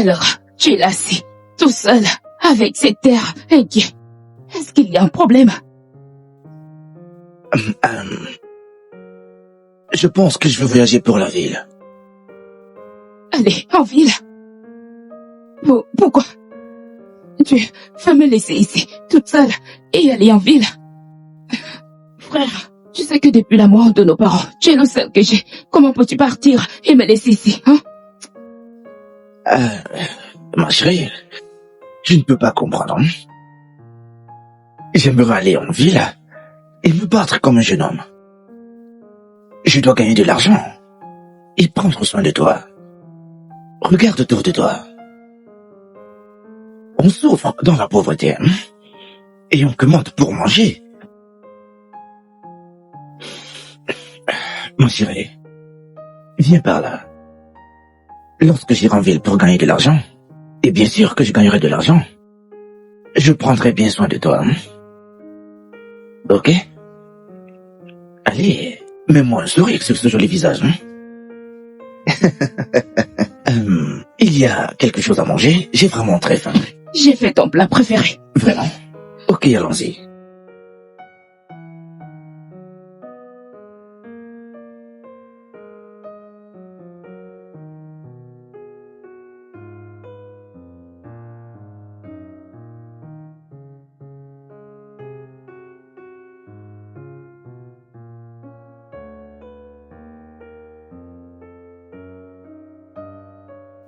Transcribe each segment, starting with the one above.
Alors, tu es là assis, tout seul, avec cette terre inquiet. Est-ce qu'il y a un problème? Je pense que je veux voyager pour la ville. Allez, en ville. Pourquoi? Tu veux me laisser ici, toute seule, et aller en ville? Frère, tu sais que depuis la mort de nos parents, tu es le seul que j'ai. Comment peux-tu partir et me laisser ici, hein? Ma chérie, je ne peux pas comprendre. J'aimerais aller en ville et me battre comme un jeune homme. Je dois gagner de l'argent et prendre soin de toi. Regarde autour de toi. On souffre dans la pauvreté, hein? Et on commande pour manger. Mon chéri, viens par là. Lorsque j'irai en ville pour gagner de l'argent, et bien sûr que je gagnerai de l'argent, je prendrai bien soin de toi. Hein? Ok? Allez, mets-moi un sourire sur ce joli visage. Hein? Il y a quelque chose à manger? J'ai vraiment très faim. J'ai fait ton plat préféré. Vraiment? Ok, allons-y.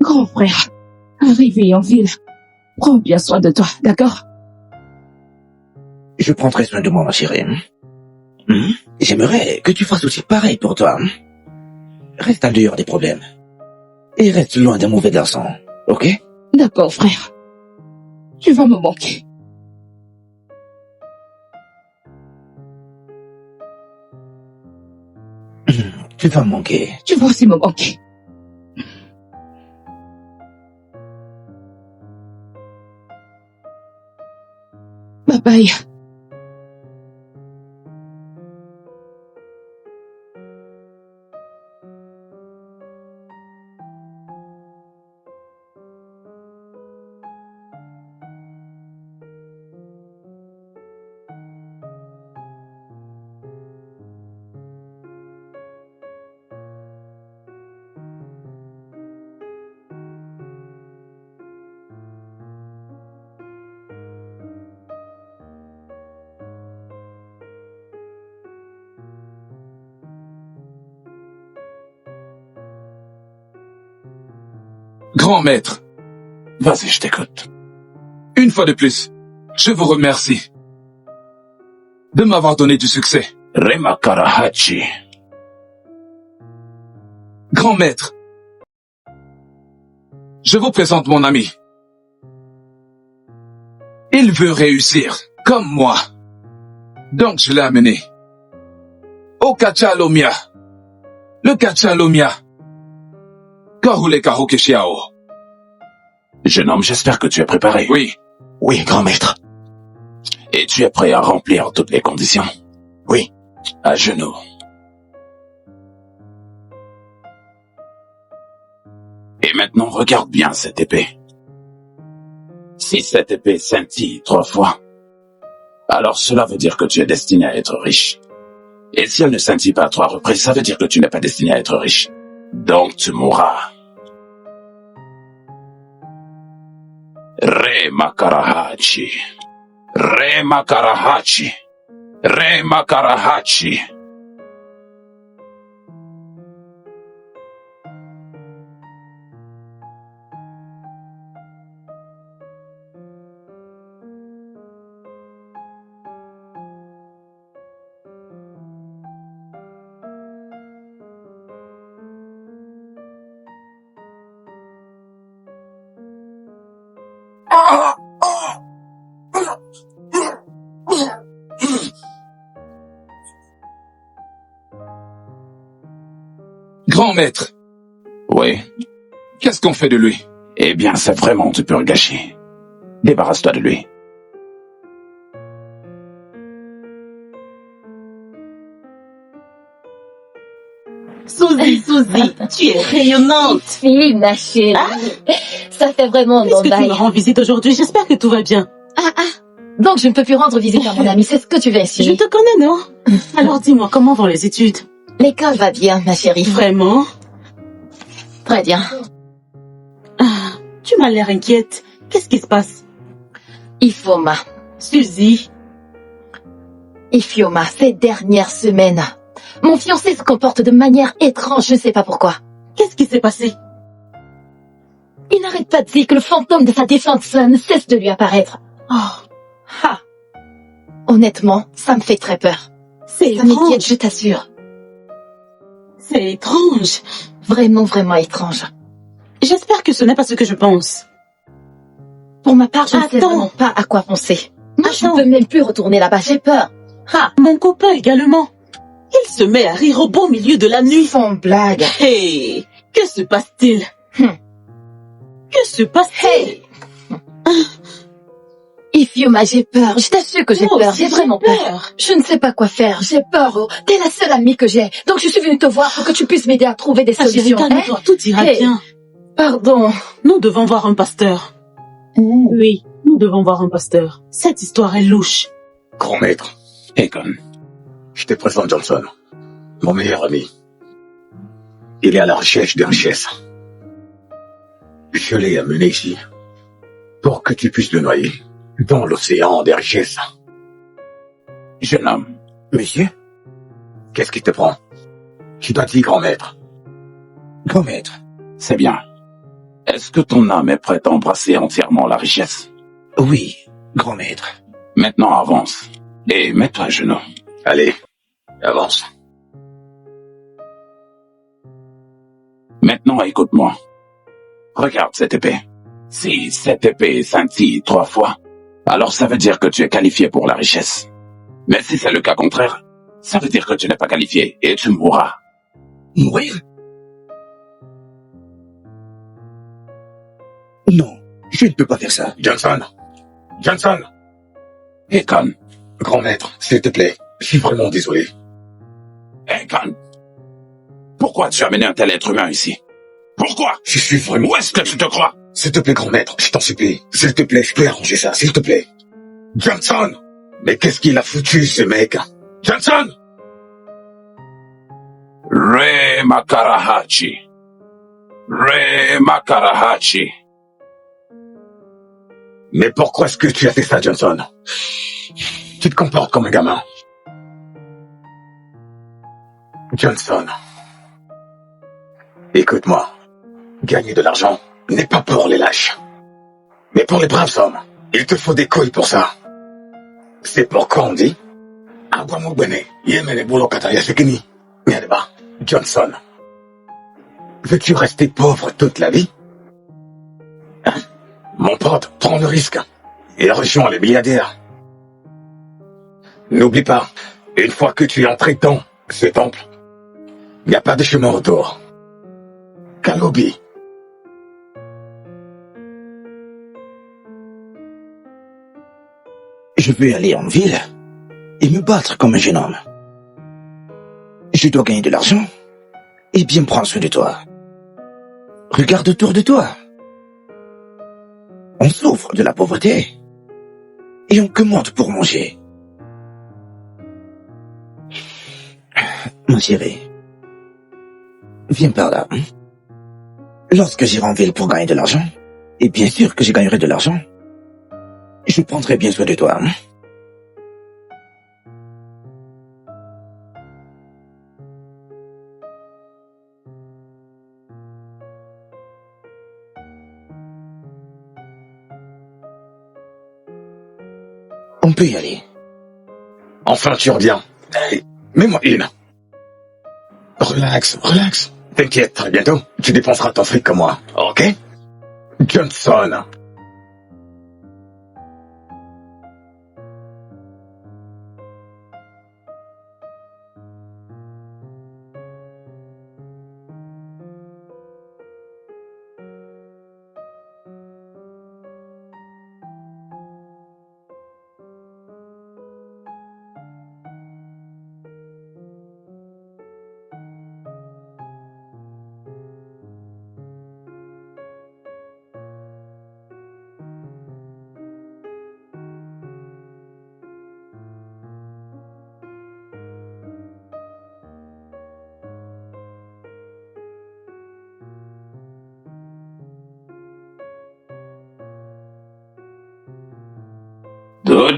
Grand frère, arrivé en ville, prends bien soin de toi, d'accord? Je prendrai soin de moi, ma chérie. J'aimerais que tu fasses aussi pareil pour toi. Reste en dehors des problèmes. Et reste loin des mauvais garçons, ok? D'accord, frère. Tu vas me manquer. Tu vas me manquer. Tu vas aussi me manquer. Bye bye. Grand maître, Vas-y, je t'écoute. une fois de plus, je vous remercie de m'avoir donné du succès. Rema Karahachi. Grand maître, je vous présente mon ami. Il veut réussir, comme moi. Donc je l'ai amené au Kachalomia. Le Kachalomia. Kahule Kahukeshiao. Jeune homme, j'espère que tu es préparé. Oui, Oui, grand maître. Et tu es prêt à remplir toutes les conditions? Oui. À genoux. Et maintenant, regarde bien cette épée. Si cette épée scintille 3 fois, alors cela veut dire que tu es destiné à être riche. Et si elle ne scintille pas 3 reprises, ça veut dire que tu n'es pas destiné à être riche. Donc tu mourras. Re Makarahachi. Re Makarahachi. Re Makarahachi. grand maître, Oui. qu'est-ce qu'on fait de lui? Eh bien, c'est vraiment du pur gâchis. Débarrasse-toi de lui. Suzy, Suzy, tu es rayonnante. Fille, ma chérie. Ça fait vraiment un bon Puisque tu bail. me rends visite aujourd'hui, j'espère que tout va bien. Donc je ne peux plus rendre visite à mon ami, c'est ce que tu veux Je insinuer. te connais, non? Alors dis-moi, comment vont les études? L'école va bien, ma chérie. Vraiment? Très bien. Tu m'as l'air inquiète. Qu'est-ce qui se passe? Ifoma. Suzy, Ifioma, ces dernières semaines, mon fiancé se comporte de manière étrange, je ne sais pas pourquoi. qu'est-ce qui s'est passé? Il n'arrête pas de dire que le fantôme de sa défunte sœur ne cesse de lui apparaître. Oh, Honnêtement, ça me fait très peur. c'est Ça m'inquiète, étrange. je t'assure. C'est étrange. Vraiment, vraiment étrange. J'espère que ce n'est pas ce que je pense. Pour ma part, je ne sais Attends. vraiment pas à quoi penser. Moi, je ne Attends. peux même plus retourner là-bas, j'ai peur. Mon copain également. Il se met à rire au beau milieu de la nuit. Sans blague. Hey, que se passe-t-il? Que se passe-t-il? Ifioma, j'ai peur. Je t'assure que j'ai Moi peur. aussi, J'ai vraiment peur. Je ne sais pas quoi faire. J'ai peur. Oh. T'es la seule amie que j'ai. Donc je suis venue te voir pour que tu puisses m'aider à trouver des Ah, chérie, solutions. calme-toi, tout ira Hey. bien. Pardon. Nous devons voir un pasteur. Oui, nous devons voir un pasteur. Cette histoire est louche. Grand maître, Akon, je te présente Johnson, mon meilleur ami. Il est à la recherche des richesses. Je l'ai amené ici pour que tu puisses le noyer dans l'océan des richesses. jeune homme, Monsieur, qu'est-ce qui te prend? Tu t'as dit grand maître. grand maître, c'est bien. Est-ce que ton âme est prête à embrasser entièrement la richesse? Oui, grand maître. Maintenant avance et mets-toi à genoux. Allez, avance. Maintenant écoute-moi. Regarde cette épée. Si cette épée scintille 3 fois, alors ça veut dire que tu es qualifié pour la richesse. Mais si c'est le cas contraire, ça veut dire que tu n'es pas qualifié et tu mourras. Mourir? Non, je ne peux pas faire ça. Johnson! Johnson! Akon, Grand maître, s'il te plaît, je suis vraiment désolé. Akon, pourquoi tu as amené un tel être humain ici? Pourquoi? Je suis vraiment... Où est-ce que tu te crois? S'il te plaît, grand maître, je t'en supplie. S'il te plaît, je peux arranger ça, s'il te plaît. Johnson! Mais qu'est-ce qu'il a foutu, ce mec? Johnson! Re Makarahachi. Re Makarahachi. Mais pourquoi est-ce que tu as fait ça, Johnson? Tu te comportes comme un gamin. Johnson. Écoute-moi. Gagner de l'argent n'est pas pour les lâches. Mais pour les braves hommes, il te faut des couilles pour ça. C'est pourquoi on dit... Johnson. Veux-tu rester pauvre toute la vie? Hein? Mon pote, prends le risque et rejoins les milliardaires. N'oublie pas, une fois que tu es entré dans ce temple, il n'y a pas de chemin retour. Kalobi. Je veux aller en ville et me battre comme un jeune homme. Je dois gagner de l'argent et bien prendre soin de toi. Regarde autour de toi. On souffre de la pauvreté et on commande pour manger. Mon chéri, viens par là. Hein? Lorsque j'irai en ville pour gagner de l'argent, et bien sûr que je gagnerai de l'argent, je prendrai bien soin de toi. Hein? On peut y aller. Enfin, tu reviens. Hey, mets-moi une. Relax, relax. T'inquiète, très bientôt, tu dépenseras ton fric comme moi, ok? Johnson.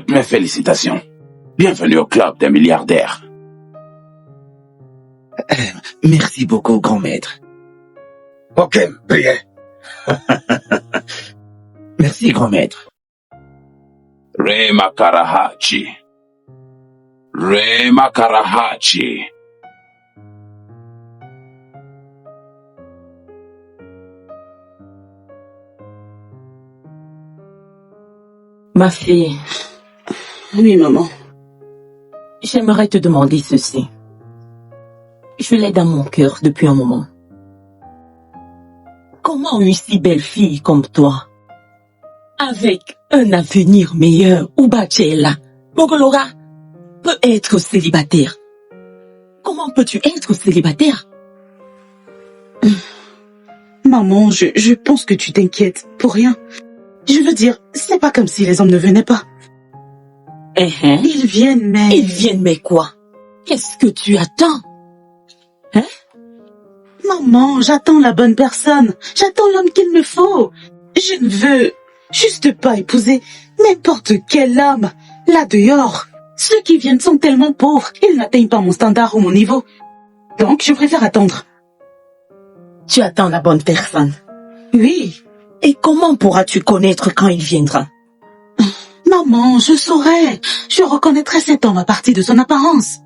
Toutes mes félicitations. Bienvenue au club des milliardaires. Merci beaucoup, grand maître. Ok, priez. Merci, grand maître. Rema Karahachi. Rema Karahachi. Ma fille. Oui, maman. J'aimerais te demander ceci. Je l'ai dans mon cœur depuis un moment. Comment une si belle fille comme toi, avec un avenir meilleur, Ubachela, Mogolora, peut être célibataire? Comment peux-tu être célibataire? Maman, je pense que tu t'inquiètes pour rien. Je veux dire, c'est pas comme si les hommes ne venaient pas. Ils viennent, mais... Ils viennent, mais quoi? Qu'est-ce que tu attends? Maman, j'attends la bonne personne. J'attends l'homme qu'il me faut. Je ne veux juste pas épouser n'importe quel homme. Là dehors, ceux qui viennent sont tellement pauvres. Ils n'atteignent pas mon standard ou mon niveau. Donc, je préfère attendre. Tu attends la bonne personne. Oui. Et comment pourras-tu connaître quand il viendra? Maman, je saurais. Je reconnaîtrai cet homme à partir de son apparence.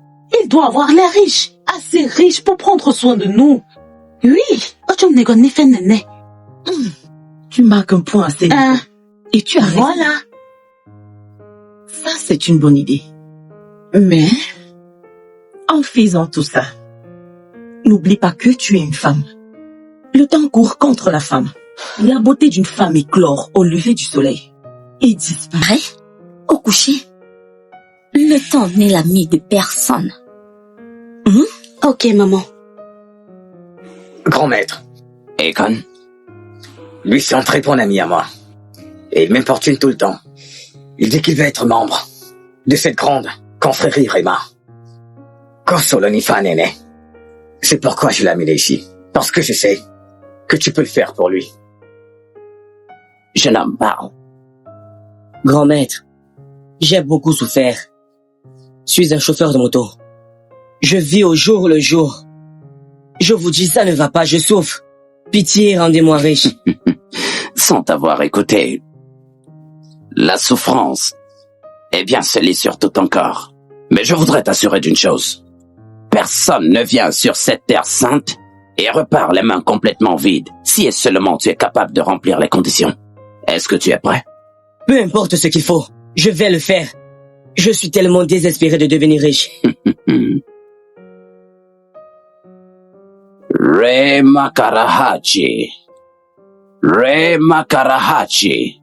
Il doit avoir l'air riche, assez riche pour prendre soin de nous. Oui, Tu marques un point assez vite. Et tu as raison. Voilà. Ça, c'est une bonne idée. Mais, en faisant tout ça, n'oublie pas que tu es une femme. Le temps court contre la femme. La beauté d'une femme éclore au lever du soleil et disparaît au coucher. Le temps n'est l'ami de personne. Ok, maman. Grand maître. Akon. Lui, c'est un très bon ami à moi. Et il m'importune tout le temps. Il dit qu'il veut être membre de cette grande confrérie Rema. Kosolonifa Nene. C'est pourquoi je l'ai amené ici. Parce que je sais que tu peux le faire pour lui. Jeune homme, parle. Grand maître, j'ai beaucoup souffert. Je suis un chauffeur de moto. Je vis au jour le jour. Je vous dis, ça ne va pas, je souffre. Pitié, rendez-moi riche. Sans t'avoir écouté, la souffrance est bien scellée sur tout ton corps. Mais je voudrais t'assurer d'une chose. Personne ne vient sur cette terre sainte et repart les mains complètement vides, si et seulement tu es capable de remplir les conditions. Est-ce que tu es prêt? Peu importe ce qu'il faut, je vais le faire. Je suis tellement désespéré de devenir riche. Rema Karahachi. Rema Karahachi.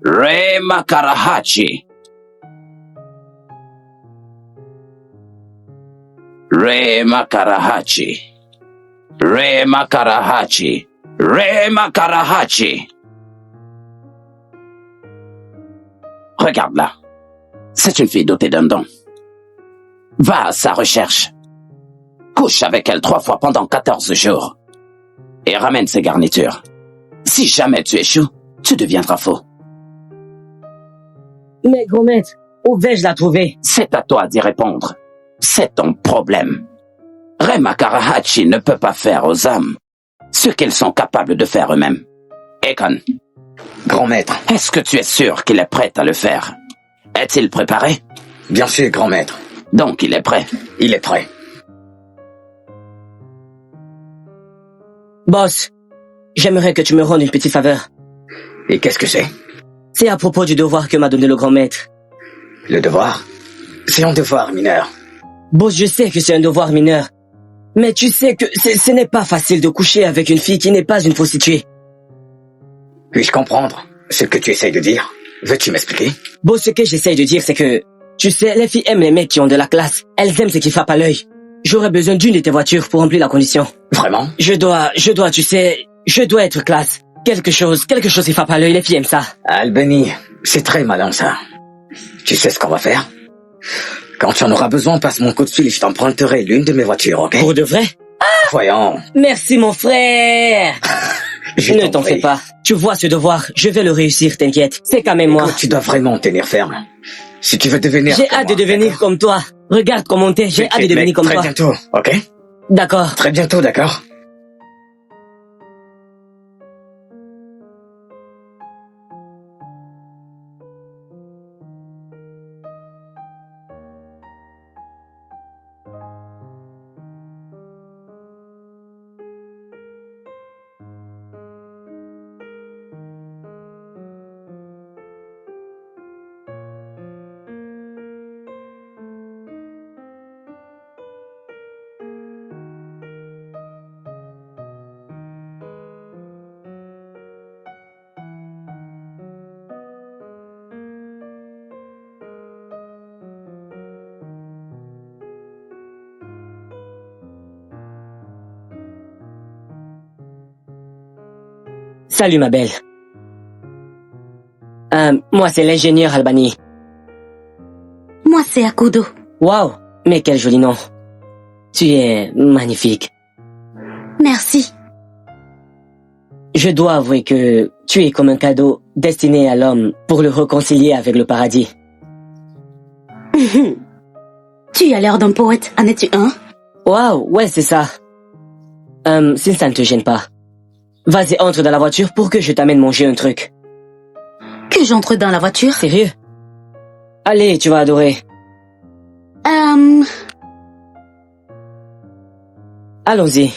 Rema Karahachi. Rema Karahachi. Rema Karahachi. Rema Karahachi. Regarde-la. C'est une fille dotée d'un don. Va à sa recherche. Couche avec elle 3 fois pendant 14 jours. Et ramène ses garnitures. Si jamais tu échoues, tu deviendras faux. Mais grand maître, où vais-je la trouver? C'est à toi d'y répondre. C'est ton problème. Rema Karahachi ne peut pas faire aux hommes ce qu'ils sont capables de faire eux-mêmes. Akon. Grand maître. Est-ce que tu es sûr qu'il est prêt à le faire? Est-il préparé? Bien sûr, grand maître. Donc il est prêt. Il est prêt. Boss, j'aimerais que tu me rendes une petite faveur. Et qu'est-ce que c'est? C'est à propos du devoir que m'a donné le grand maître. Le devoir? C'est un devoir mineur. Boss, je sais que c'est un devoir mineur. Mais tu sais que ce n'est pas facile de coucher avec une fille qui n'est pas une prostituée. Puis-je comprendre ce que tu essayes de dire? Veux-tu m'expliquer? Boss, ce que j'essaye de dire, c'est que, tu sais, les filles aiment les mecs qui ont de la classe. Elles aiment ce qui frappe à l'œil. J'aurais besoin d'une de tes voitures pour remplir la condition. Vraiment? Je dois, tu sais, je dois être classe. Quelque chose qui frappe à l'œil, les filles aiment ça. Albany, c'est très malin ça. Tu sais ce qu'on va faire? Quand tu en auras besoin, passe mon coup de fil et je t'emprunterai l'une de mes voitures, ok? Pour de vrai? Voyons. Merci mon frère. Ne t'en fais pas. Tu vois ce devoir, je vais le réussir, t'inquiète. C'est quand même moi. Écoute, tu dois vraiment tenir ferme. Si tu veux devenir J'ai comme hâte de moi, devenir d'accord? comme toi. Regarde comment t'es, j'ai hâte de Mais devenir comme très toi. bientôt, ok? D'accord. Très bientôt, d'accord? Salut ma belle. Moi c'est l'ingénieur Albani. Moi, c'est Akudo. Waouh, mais quel joli nom. Tu es magnifique. Merci. Je dois avouer que tu es comme un cadeau destiné à l'homme pour le réconcilier avec le paradis. Tu as l'air d'un poète, en es-tu un? Waouh, ouais c'est ça. Si ça ne te gêne pas. Vas-y, entre dans la voiture pour que je t'amène manger un truc. Que j'entre dans la voiture? Sérieux? Allez, tu vas adorer. Allons-y.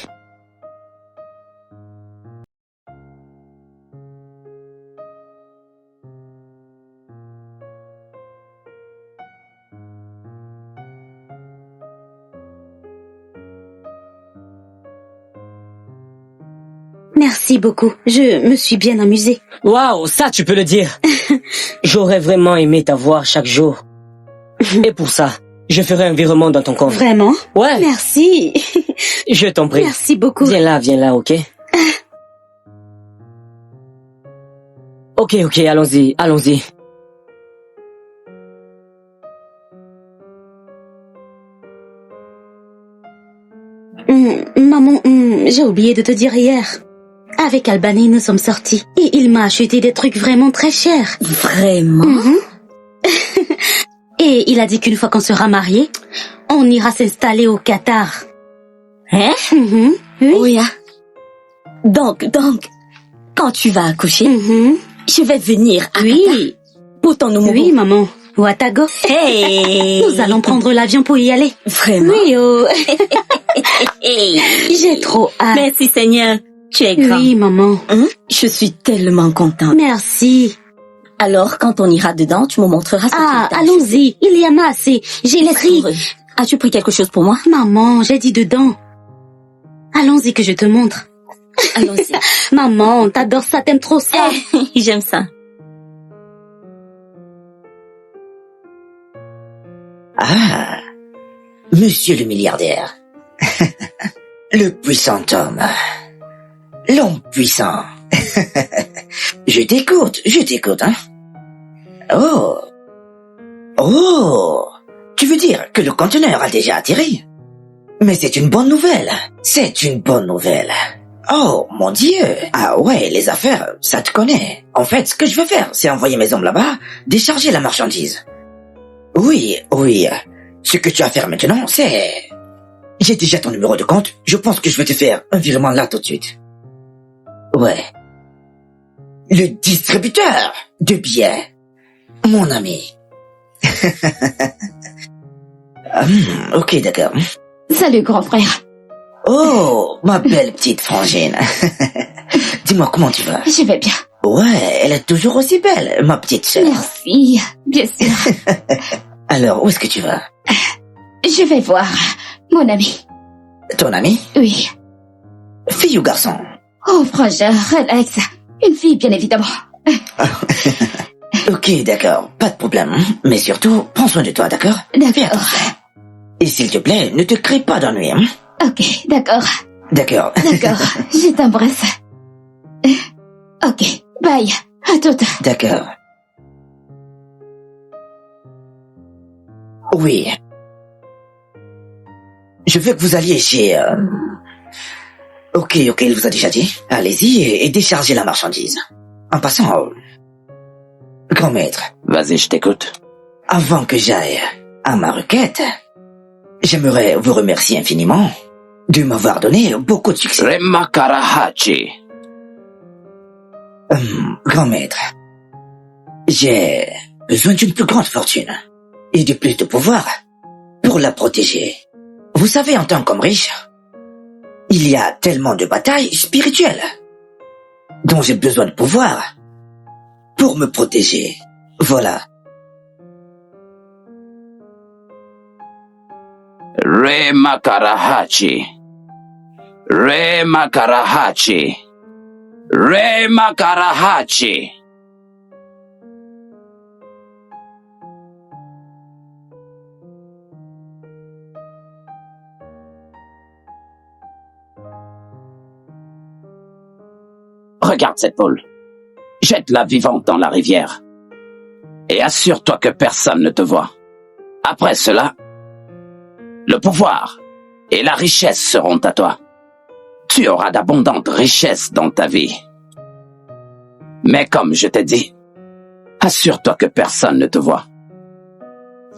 Merci beaucoup. Je me suis bien amusée. Waouh, ça tu peux le dire. J'aurais vraiment aimé t'avoir chaque jour. Et pour ça, je ferai un virement dans ton compte. Vraiment? Ouais. Merci. Je t'en prie. Merci beaucoup. Viens là, ok? Ok, allons-y. Maman, j'ai oublié de te dire hier. Avec Albani, nous sommes sortis. Et il m'a acheté des trucs vraiment très chers. Vraiment? Et il a dit qu'une fois qu'on sera mariés, on ira s'installer au Qatar. Hein? Oui. Oui. Donc, quand tu vas accoucher, je vais venir à Qatar Oui. pour ton nouveau. Oui, maman. Watago. Hey! Nous allons prendre l'avion pour y aller. Vraiment? Oui, oh. Hey! J'ai trop hâte. Merci Seigneur, tu es grand. Oui, maman. Je suis tellement contente. Merci. Alors, quand on ira dedans, tu me montreras ce Ah, que tu as allons-y. Il y en a assez. J'ai Laisse pris. pour eux. As-tu pris quelque chose pour moi? Maman, j'ai dit dedans. Allons-y que je te montre. Allons-y. Maman, t'adores ça, t'aimes trop ça. J'aime ça. Ah, monsieur le milliardaire. Le puissant homme. L'homme puissant. Je t'écoute, hein. Oh, tu veux dire que le conteneur a déjà atterri? Mais c'est une bonne nouvelle. Oh, mon Dieu. Ah ouais, les affaires, ça te connaît. En fait, ce que je vais faire, c'est envoyer mes hommes là-bas, décharger la marchandise. Oui. Ce que tu as à faire maintenant, c'est... J'ai déjà ton numéro de compte. Je pense que je vais te faire un virement là tout de suite. Ouais. Le distributeur de billets. Mon ami. Ok, d'accord. Salut, grand frère. Oh, ma belle petite frangine. Dis-moi, comment tu vas? Je vais bien. Ouais, elle est toujours aussi belle, ma petite sœur. Merci, bien sûr. Alors, où est-ce que tu vas? Je vais voir mon ami. Ton ami? Oui. Fille ou garçon? Oh, frangin, relax. Une fille, bien évidemment. Ok, d'accord, pas de problème. Mais surtout, prends soin de toi, d'accord? Fais D'accord. attention. Et s'il te plaît, ne te crée pas d'ennui, hein? Ok, d'accord. D'accord. D'accord, je t'embrasse. Ok, bye. À toute. D'accord. Oui. Je veux que vous alliez chez... Ok, il vous a déjà dit. Allez-y et déchargez la marchandise. En passant, grand maître. Vas-y, je t'écoute. Avant que j'aille à ma requête, j'aimerais vous remercier infiniment de m'avoir donné beaucoup de succès. Remakarahachi. Grand maître, j'ai besoin d'une plus grande fortune et de plus de pouvoir pour la protéger. Vous savez, en tant qu'homme riche, il y a tellement de batailles spirituelles dont j'ai besoin de pouvoir pour me protéger. Voilà. Remakarahachi. Remakarahachi. Remakarahachi. Regarde cette poule. Jette-la vivante dans la rivière. Et assure-toi que personne ne te voit. Après cela, le pouvoir et la richesse seront à toi. Tu auras d'abondantes richesses dans ta vie. Mais comme je t'ai dit, assure-toi que personne ne te voit.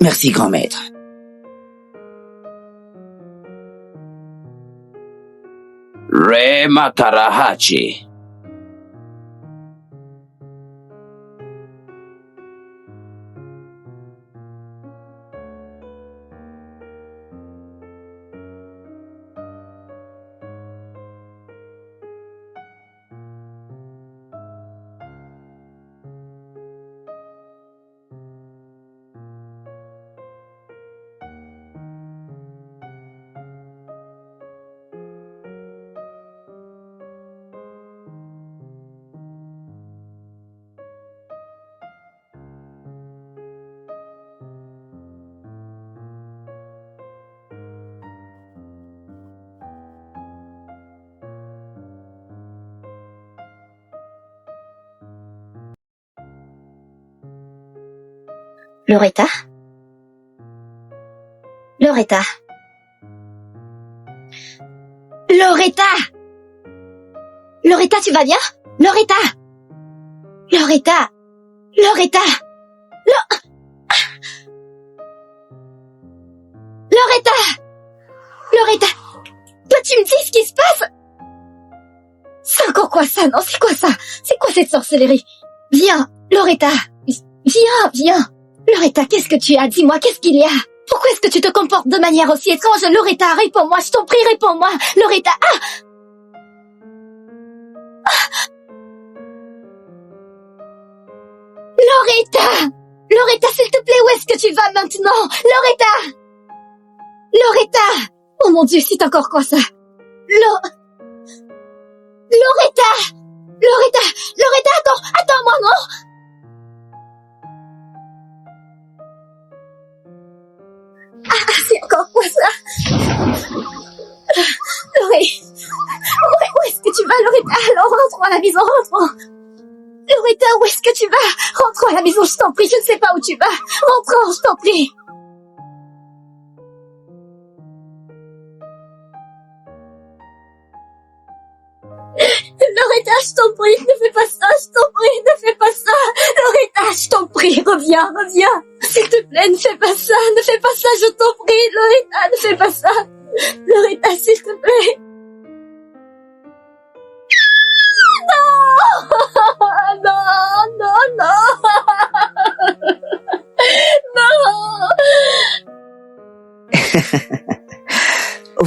Merci, grand maître. Remakarahachi. Loretta? Loretta? Loretta! Loretta, tu vas bien? Loretta! Loretta! Loretta! Loretta! Loretta! Toi, tu me dis ce qui se passe? C'est encore quoi ça? Non, c'est quoi ça? C'est quoi cette sorcellerie? Viens, Loretta! Viens! Loretta, qu'est-ce que tu as? Dis-moi, qu'est-ce qu'il y a? Pourquoi est-ce que tu te comportes de manière aussi étrange? Loretta, réponds-moi, je t'en prie, réponds-moi. Loretta, Loretta! Loretta, s'il te plaît, où est-ce que tu vas maintenant? Loretta! Loretta! Oh mon Dieu, c'est encore quoi ça? Loretta! Loretta, attends-moi, non? C'est encore quoi ça? Loretta, où est-ce que tu vas, Loretta? Alors rentrons à la maison, rentrons. Loretta, où est-ce que tu vas? Rentrons à la maison, je t'en prie, je ne sais pas où tu vas. Rentrons, je t'en prie. Loretta, je t'en prie, ne fais pas ça, je t'en prie, ne fais pas ça. Loretta, je t'en prie, reviens. S'il te plaît, ne fais pas ça, je t'en prie. Loretta, ne fais pas ça. Loretta, s'il te plaît. Non.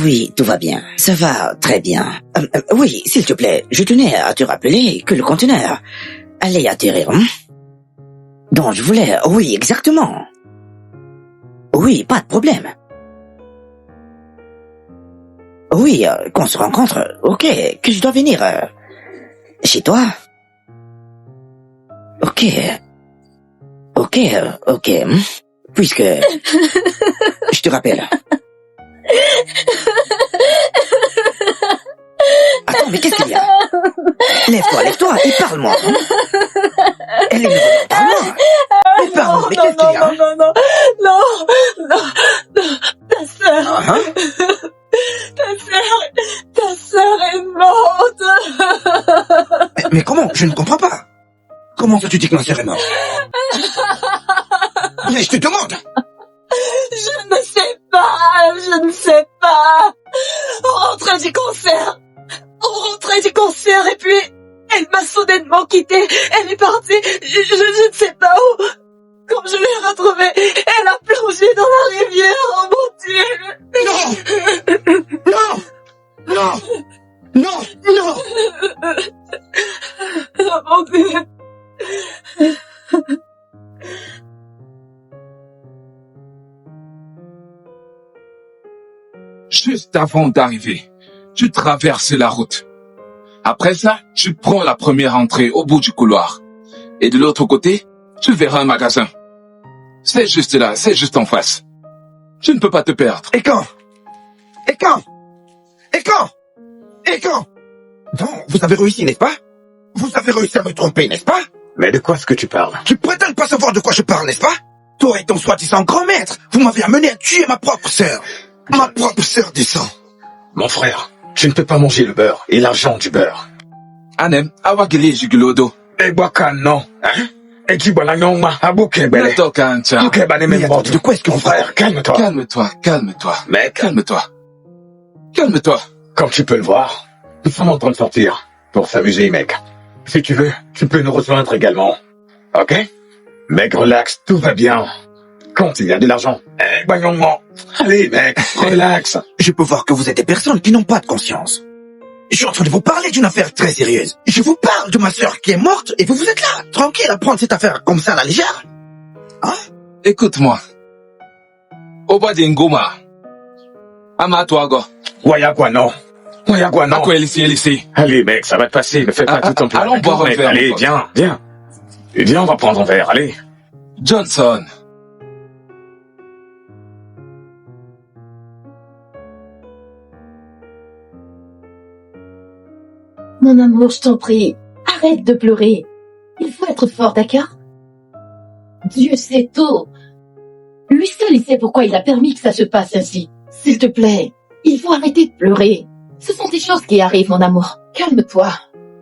Oui, tout va bien. Ça va très bien. Oui, s'il te plaît, je tenais à te rappeler que le conteneur allait atterrir. Donc je voulais... Oui, exactement. Oui, pas de problème. Oui, qu'on se rencontre. Ok, que je dois venir chez toi. Ok. Puisque... Je te rappelle. Attends, mais qu'est-ce qu'il y a? Lève-toi et parle-moi. Elle est venue, parle-moi. Mais parle-moi, mais qu'est-ce qu'il y a? Non. Ta sœur. Uh-huh. Ta sœur est morte. Mais comment? Je ne comprends pas. Comment ça tu dis que ma sœur est morte? Mais je te demande. Je ne sais pas, je ne sais pas. On rentrait du concert. Et puis, elle m'a soudainement quittée. Elle est partie. Je ne sais pas où. Quand je l'ai retrouvée, elle a plongé dans la rivière. Oh mon Dieu. Non. Oh mon Dieu. Juste avant d'arriver, tu traverses la route. Après ça, tu prends la première entrée au bout du couloir. Et de l'autre côté, tu verras un magasin. C'est juste là, c'est juste en face. Tu ne peux pas te perdre. Et quand? Non, vous avez réussi, n'est-ce pas? Vous avez réussi à me tromper, n'est-ce pas? Mais de quoi est-ce que tu parles? Tu prétends pas savoir de quoi je parle, n'est-ce pas? Toi et ton soi-disant grand maître, vous m'avez amené à tuer ma propre sœur. Ma propre sœur du sang. Mon frère, tu ne peux pas manger le beurre et l'argent du beurre. Anem, awagili jugulodo. Eh, baka non, hein? Et tu bois la nyongma, abouke bele. Nato kancha. Ok, bah, Mais attends, de quoi est-ce que mon vous parlez? frère, calme-toi. Calme-toi. Mec, Calme-toi. comme tu peux le voir, nous sommes en train de sortir pour s'amuser, mec. Si tu veux, tu peux nous rejoindre également. Ok? Mec, relax, tout va bien. Quand il y a de l'argent. Eh, bah, nyongma. Allez, mec, relax. Je peux voir que vous êtes des personnes qui n'ont pas de conscience. Je suis en train de vous parler d'une affaire très sérieuse. Je vous parle de ma sœur qui est morte et vous êtes là, tranquille à prendre cette affaire comme ça à la légère. Hein? Écoute-moi. Obadi Ngoma. Amatoago. Wayagwa, non. Ako Elisi. Allez, mec, ça va te passer, ne fais pas tout ton plan. allons boire un mec. verre, Allez, mon pote. viens. Viens, on va prendre un verre, allez. Johnson. Mon amour, je t'en prie, arrête de pleurer. Il faut être fort, d'accord? Dieu sait tout. Lui seul, il sait pourquoi il a permis que ça se passe ainsi. S'il te plaît, il faut arrêter de pleurer. Ce sont des choses qui arrivent, mon amour. Calme-toi.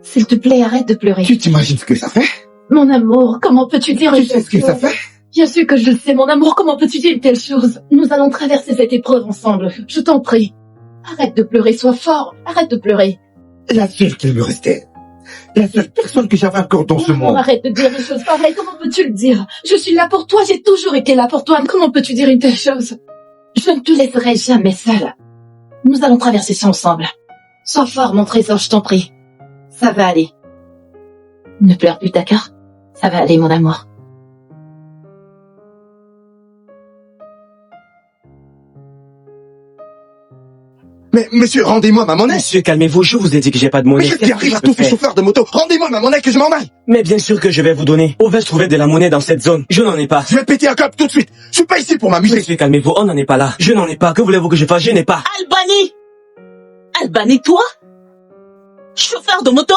S'il te plaît, arrête de pleurer. Tu t'imagines ce que ça fait? Mon amour, comment peux-tu dire Tu une sais telle ce que ça chose? fait? Bien sûr que je le sais, mon amour, comment peux-tu dire une telle chose? Nous allons traverser cette épreuve ensemble. Je t'en prie. Arrête de pleurer, sois fort. Arrête de pleurer. La seule qui me restait. La seule personne que j'avais encore dans ce Non, monde. arrête de dire des choses pareilles. Comment peux-tu le dire? Je suis là pour toi. J'ai toujours été là pour toi. Comment peux-tu dire une telle chose? Je ne te laisserai jamais seule. Nous allons traverser ça ensemble. Sois fort, mon trésor, je t'en prie. Ça va aller. Ne pleure plus, d'accord? Ça va aller, mon amour. Mais monsieur, rendez-moi ma monnaie. Monsieur, calmez-vous, je vous ai dit que j'ai pas de monnaie. Mais qu'est-ce qui arrive à tous ces chauffeurs de moto? Rendez-moi ma monnaie que je m'en aille. Mais bien sûr que je vais vous donner. Où vais-je trouver de la monnaie dans cette zone? Je n'en ai pas. Je vais péter un câble tout de suite. Je suis pas ici pour m'amuser. Monsieur, calmez-vous, on n'en est pas là. Je n'en ai pas. Que voulez-vous que je fasse? Je n'ai pas. Albanie, toi? Chauffeur de moto?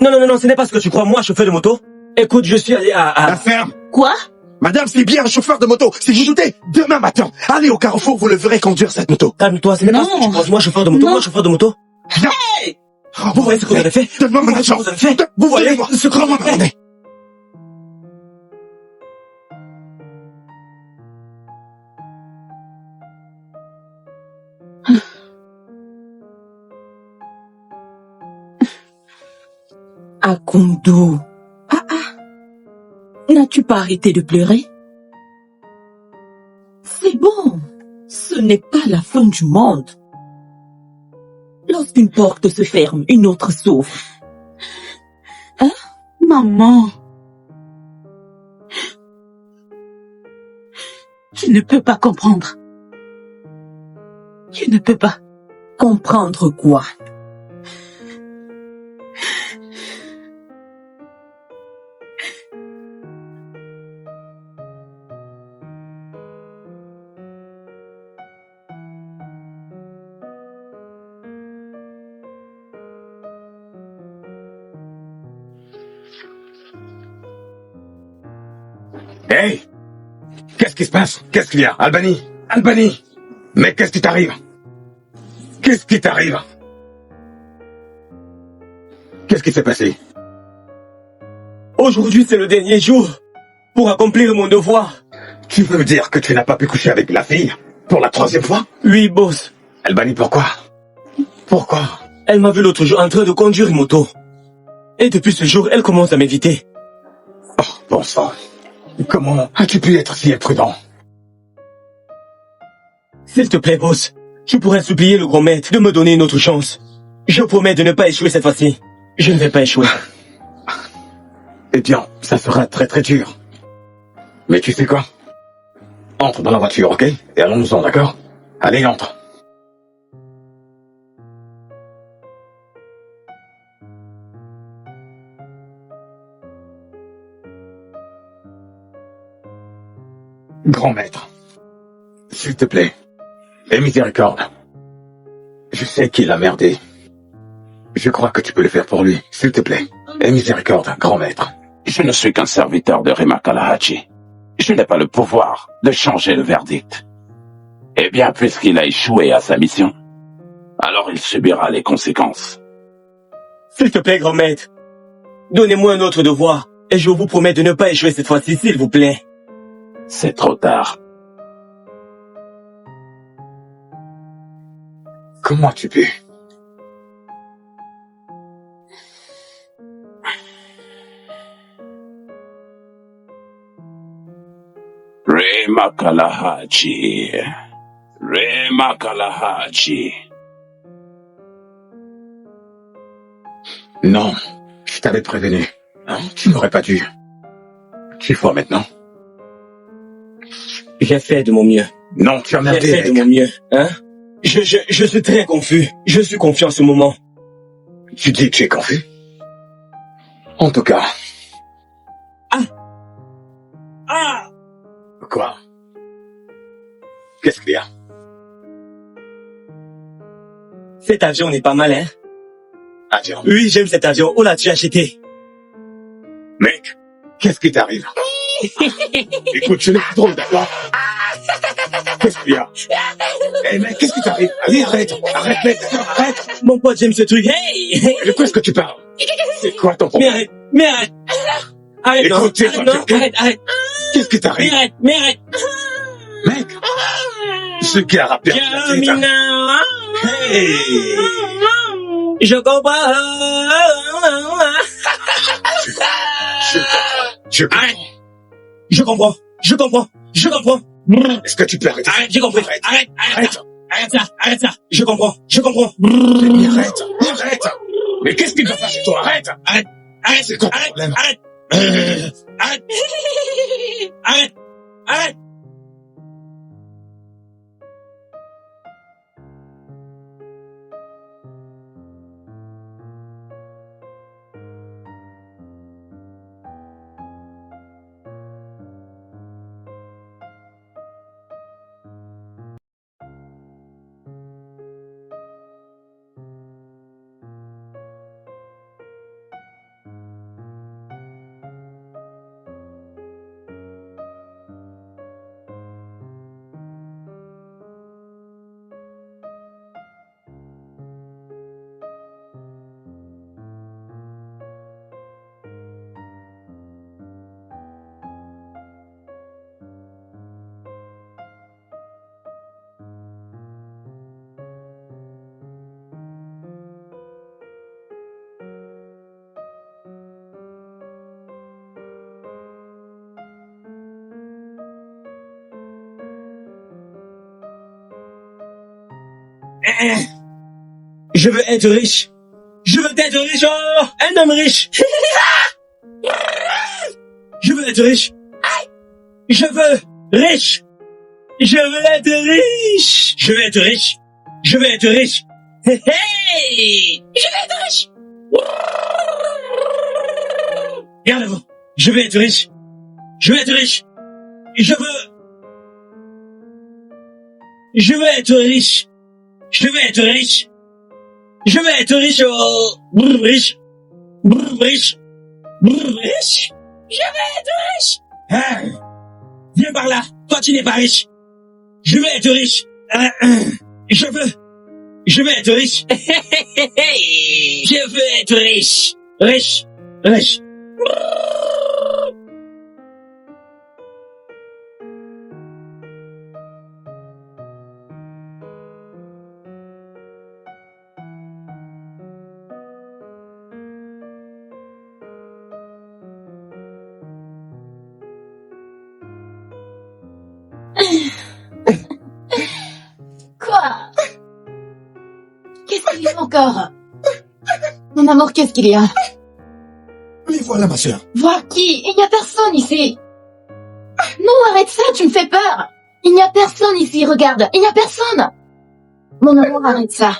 Non, ce n'est pas ce que tu crois. Moi, chauffeur de moto. Écoute, je suis allé La ferme. Quoi? Madame, c'est bien un chauffeur de moto. C'est Jijouté. Demain matin, allez au carrefour, vous le verrez conduire cette moto. Calme-toi, ce n'est pas ce que tu penses. Moi, chauffeur de moto. Non. Moi, chauffeur de moto. Hey! Vous voyez ce que vous avez fait? Donne-moi mon argent. Vous avez fait? Vous voyez ce que Rends-moi vous m'avez. Akoundou. N'as-tu pas arrêté de pleurer? C'est bon. Ce n'est pas la fin du monde. Lorsqu'une porte se ferme, une autre s'ouvre. Hein? Maman. Tu ne peux pas comprendre. Tu ne peux pas. Comprendre quoi? Hey! Qu'est-ce qui se passe? Qu'est-ce qu'il y a? Albanie! Mais qu'est-ce qui t'arrive? Qu'est-ce qui s'est passé? Aujourd'hui, c'est le dernier jour pour accomplir mon devoir. Tu veux me dire que tu n'as pas pu coucher avec la fille pour la 3e fois? Oui, boss. Albany, pourquoi? Pourquoi? Elle m'a vu l'autre jour en train de conduire une moto. Et depuis ce jour, elle commence à m'éviter. Oh, bon sang. Comment as-tu pu être si imprudent? S'il te plaît, boss, je pourrais supplier le grand maître de me donner une autre chance. Je promets de ne pas échouer cette fois-ci. Je ne vais pas échouer. Eh bien, ça sera très très dur. Mais tu sais quoi? Entre dans la voiture, ok? Et allons-nous-en, d'accord? Allez, entre. Grand maître, s'il te plaît, aie miséricorde. Je sais qu'il a merdé. Je crois que tu peux le faire pour lui, s'il te plaît. Aie miséricorde, grand maître. Je ne suis qu'un serviteur de Rima Kalahachi. Je n'ai pas le pouvoir de changer le verdict. Eh bien, puisqu'il a échoué à sa mission, alors il subira les conséquences. S'il te plaît, grand maître, donnez-moi un autre devoir, et je vous promets de ne pas échouer cette fois-ci, s'il vous plaît. C'est trop tard. Comment as-tu pu? Rima Kalahachi. Rima Kalahachi. Non, je t'avais prévenu. Hein, tu n'aurais pas dû. Tu vois maintenant? J'ai fait de mon mieux. Non, tu as merdé, J'ai fait de mon mieux, hein? Je suis très confus. Je suis confiant en ce moment. Tu dis que tu es confus? En tout cas... Ah! Quoi? Qu'est-ce qu'il y a? Cet avion n'est pas mal, hein? Avion? Oui, j'aime cet avion. Où l'as-tu acheté? Mec, qu'est-ce qui t'arrive? Écoute, je n'ai pas drôle, d'accord? Qu'est-ce qu'il y a? Eh mec, qu'est-ce qui t'arrive? Allez, arrête, mec, arrête. Mon pote, j'aime ce truc. Hey! De quoi est-ce que tu parles? C'est quoi ton problème? Mais arrête! Arrête, non, Écoute, arrête, non, arrête. Qu'est-ce qui t'arrive? Mais arrête. Mec, ce gars a perdu la tête. Hey! Je comprends. Arrête. Je comprends. Est-ce que tu peux arrêter? Arrête, j'ai compris. Arrête ça. Je comprends. Mais arrête. Mais qu'est-ce qui ne va pas chez toi? Arrête. C'est quoi ton problème? Arrête. Je veux être riche. Oh, un homme riche. Je veux être riche. Hey, je veux être riche. Regardez-vous. Je veux être riche. Je veux être riche. Oh, riche. Je veux être riche. Hein? Viens par là. Toi, tu n'es pas riche. Je veux être riche. Je veux être riche. Je veux être riche. Riche. Oui, encore. Mon amour, qu'est-ce qu'il y a? Mais voilà, ma sœur. Voir qui? Il n'y a personne ici. Non, arrête ça, tu me fais peur. Il n'y a personne ici, regarde. Il n'y a personne. Mon amour, arrête ça.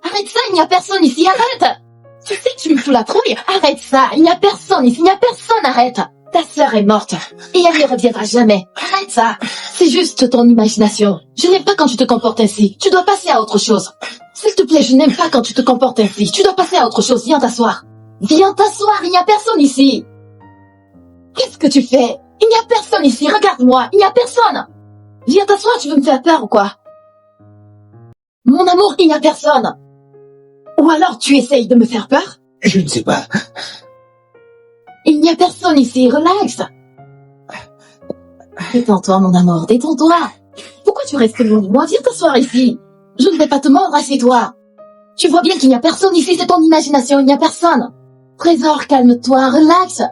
Arrête ça, il n'y a personne ici, arrête. Tu sais que tu me fous la trouille. Arrête ça, il n'y a personne ici, il n'y a personne, arrête. Ta sœur est morte et elle ne reviendra jamais. Arrête ça. C'est juste ton imagination. Je n'aime pas quand tu te comportes ainsi. Tu dois passer à autre chose. S'il te plaît, je n'aime pas quand tu te comportes ainsi. Tu dois passer à autre chose. Viens t'asseoir. Viens t'asseoir, il n'y a personne ici. Qu'est-ce que tu fais? Il n'y a personne ici, regarde-moi, il n'y a personne. Viens t'asseoir, tu veux me faire peur ou quoi? Mon amour, il n'y a personne. Ou alors tu essayes de me faire peur? Je ne sais pas. Il n'y a personne ici, relax. Détends-toi, mon amour, détends-toi. Pourquoi tu restes loin de moi? Viens t'asseoir ici. Je ne vais pas te mordre, assieds-toi. Tu vois bien qu'il n'y a personne ici, c'est ton imagination, il n'y a personne. Trésor, calme-toi, relax.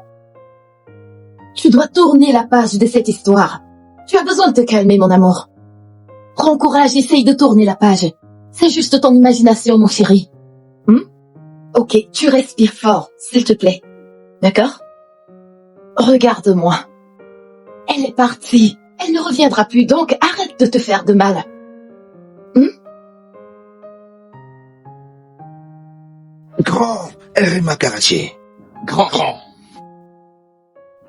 Tu dois tourner la page de cette histoire. Tu as besoin de te calmer, mon amour. Prends courage, essaye de tourner la page. C'est juste ton imagination, mon chéri. Ok, tu respires fort, s'il te plaît. D'accord? Regarde-moi. Elle est partie. Elle ne reviendra plus, donc arrête de te faire de mal. Grand Erima Karachi. Grand.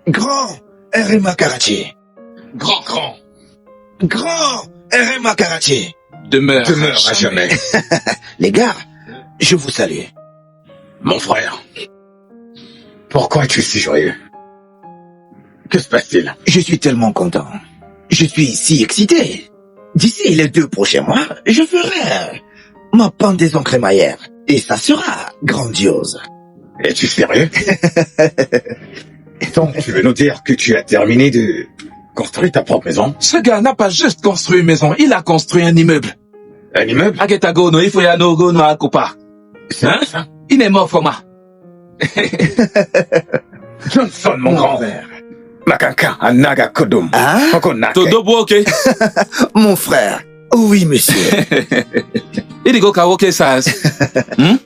Grand Erima Karachi. Grand. Grand Erima Karachi. Demeure à jamais. Les gars, je vous salue. Mon frère. Pourquoi es-tu si joyeux? Que se passe-t-il? Je suis tellement content. Je suis si excité. D'ici les 2 prochains mois, je ferai ma pendaison crémaillère. Et ça sera grandiose. Es-tu sérieux? Donc, tu veux nous dire que tu as terminé de construire ta propre maison? Ce gars n'a pas juste construit une maison, il a construit un immeuble. Un immeuble? Agetago no ifoyano go no akopa. C'est ça? Il est mort, Foma. Johnson, mon grand frère. Makanka, Anaga Kodum. Hein? Todobo, ok? Mon frère. Oui, monsieur. Il go karaoke saz.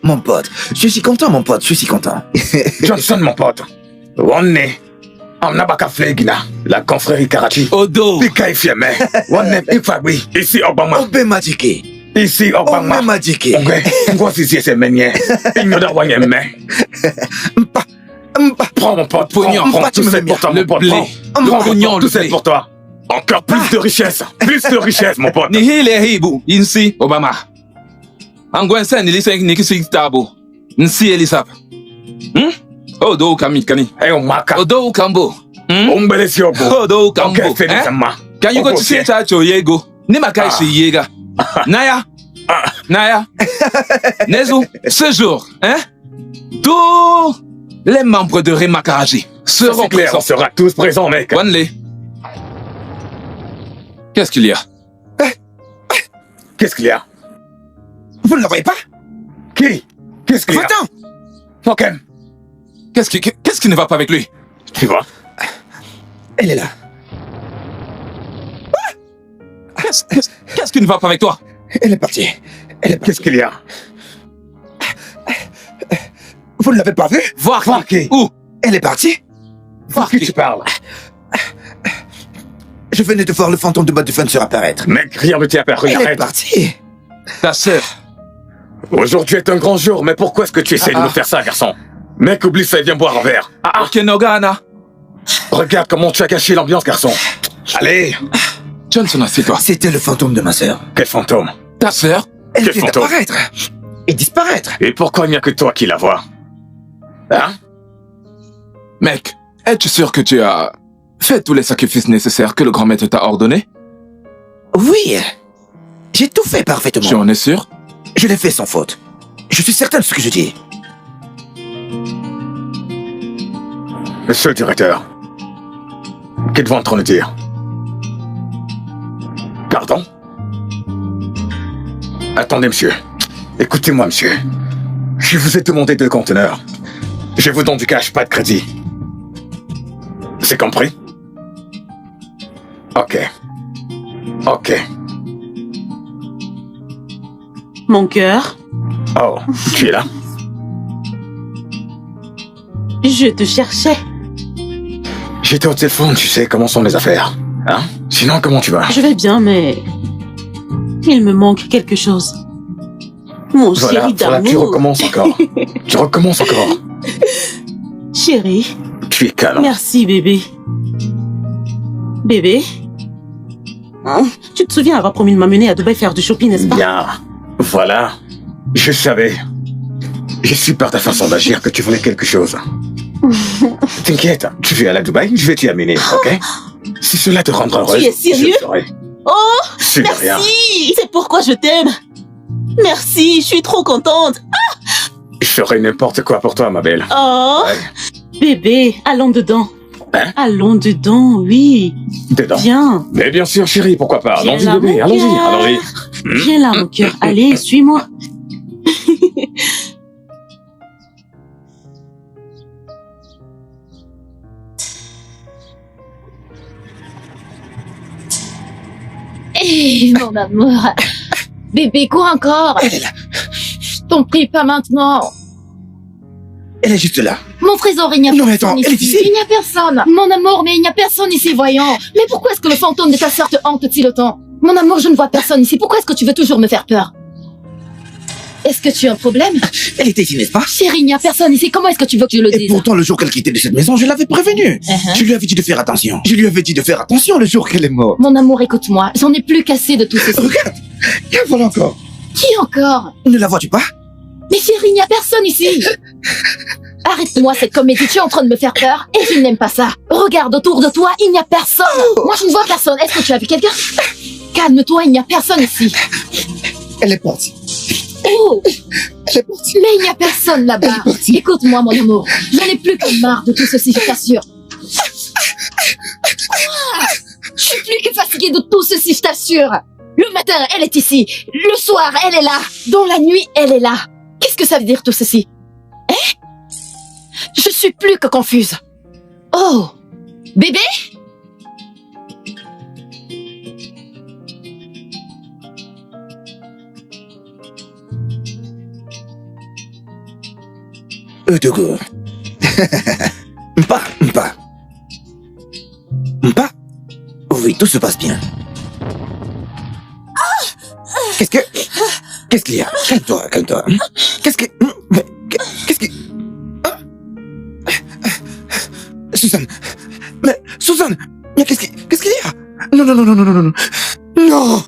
Mon pote. Je suis content, mon pote. Je suis content. Johnson, mon pote. One Amnabaka Flegina, la confrérie Karachi. Odo. Pika Ifieme. One Ifagui. Ici Obama. Obe Madike. Ici Obama. Obe Madike. Ngwa si c'est menye. Ignoda wanyeme. Prends mon pote. Pognon. Prends tout ça pour toi, mon pote. Le pognon, tout ça pour toi. Encore plus de richesse. Plus de richesse, mon pote. Ni hile hibu. Insi Obama. Angwensen ilisa nikisi tabo. Nsi elisap. Odo kamikani. Hey, Maka. Odo kambo. Ombelesiobo. Odo kambo. Ok, fais ça. Can you go to see Chacho Yego? Ni makai si Yega. Naya. Nezu, ce jour, tous les membres de Rema Karachi seront clair, présents. on sera tous présents, mec. Wanley. Qu'est-ce qu'il y a? Qu'est-ce qu'il y a? Vous ne la voyez pas? Qui? Qu'est-ce qu'il y a? Va-t'en! Fokem. Qu'est-ce qui ne va pas avec lui? Tu vois? Elle est là. Qu'est-ce qui ne va pas avec toi? Elle est partie. Qu'est-ce qu'il y a? Vous ne l'avez pas vue? Voir qui? Où? Elle est partie? Voir qui tu parles? Je venais de voir le fantôme de Bud Defenser apparaître. Mec, rien ne t'y a perdu. Elle est partie. Ta sœur. Aujourd'hui est un grand jour, mais pourquoi est-ce que tu essaies de nous faire ça, garçon? Mec, oublie ça et viens boire un verre. Kenogana. Regarde comment tu as gâché l'ambiance, garçon. Allez. Johnson, assieds-toi. C'était le fantôme de ma sœur. Quel fantôme? Ta sœur? Elle Quel vient fantôme? d'apparaître. Et disparaître. Et pourquoi il n'y a que toi qui la vois? Hein? Mec, es-tu sûr que tu as fait tous les sacrifices nécessaires que le grand maître t'a ordonné? Oui. J'ai tout fait parfaitement. Tu en es sûr? Je l'ai fait sans faute. Je suis certain de ce que je dis. Monsieur le directeur, qu'êtes-vous en train de dire? Pardon? Attendez, monsieur. Écoutez-moi, monsieur. Je vous ai demandé 2 conteneurs. Je vous donne du cash, pas de crédit. C'est compris? Ok. Mon cœur, Oh, tu es là? Je te cherchais. J'étais au téléphone, tu sais comment sont les affaires. Hein? Sinon, comment tu vas? Je vais bien, mais... il me manque quelque chose. Mon chéri d'amour. Tu recommences encore. Tu recommences encore. Chérie. Tu es calme. Merci, bébé. Bébé? Tu te souviens avoir promis de m'amener à Dubaï faire du shopping, n'est-ce pas? Bien. Voilà. Je savais. J'ai su par ta façon d'agir que tu voulais quelque chose. T'inquiète, tu veux aller à Dubaï, je vais t'y amener, ok? Si cela te rendra heureuse, tu es sérieux? je le ferai. Oh, C'est de rien. merci! C'est pourquoi je t'aime. Merci, je suis trop contente. Je ferai n'importe quoi pour toi, ma belle. Oh, Ouais. bébé, allons dedans. Hein? Allons dedans, oui. Dedans. Viens. Mais bien sûr, chérie, pourquoi pas? Viens Allons-y, là, bébé, mon allons-y, cœur. allons-y. Viens là, mon cœur. Allez, suis-moi. Eh, mon amour. Bébé, cours encore. Elle est là. Je t'en prie, pas maintenant. Elle est juste là. Mon trésor, il n'y a Non, mais personne attends, elle est ici. Il n'y a personne. Mon amour, mais il n'y a personne ici, voyons. Mais pourquoi est-ce que le fantôme de ta sœur te hante si longtemps? Mon amour, je ne vois personne ici. Pourquoi est-ce que tu veux toujours me faire peur? Est-ce que tu as un problème? Elle était ici, n'est-ce pas? Chérie, il n'y a personne ici. Comment est-ce que tu veux que je le Et dise? pourtant, le jour qu'elle quittait de cette maison, je l'avais prévenue. Je lui avais dit de faire attention. Je lui avais dit de faire attention le jour qu'elle est morte. Mon amour, écoute-moi. J'en ai plus qu'assez de tout ceci. Regarde, la voilà encore. Qui encore? Ne la vois-tu pas? Mais chérie, il n'y a personne ici. Arrête-moi cette comédie, tu es en train de me faire peur et je n'aime pas ça. Regarde autour de toi, il n'y a personne. Moi, je ne vois personne. Est-ce que tu as vu quelqu'un? Calme-toi, il n'y a personne ici. Elle est partie. Oh, Elle est partie. mais il n'y a personne là-bas. Écoute-moi, mon amour. J'en ai plus que marre de tout ceci, je t'assure. Quoi? Je suis plus que fatiguée de tout ceci, je t'assure. Le matin, elle est ici. Le soir, elle est là. Dans la nuit, elle est là. Qu'est-ce que ça veut dire tout ceci? Hein? Je suis plus que confuse. Oh, bébé? Togo. Mpa. Oui, tout se passe bien. Qu'est-ce qu'il y a? Calme-toi. Qu'est-ce que... Suzanne, mais qu'est-ce qu'il y a? Non. Non.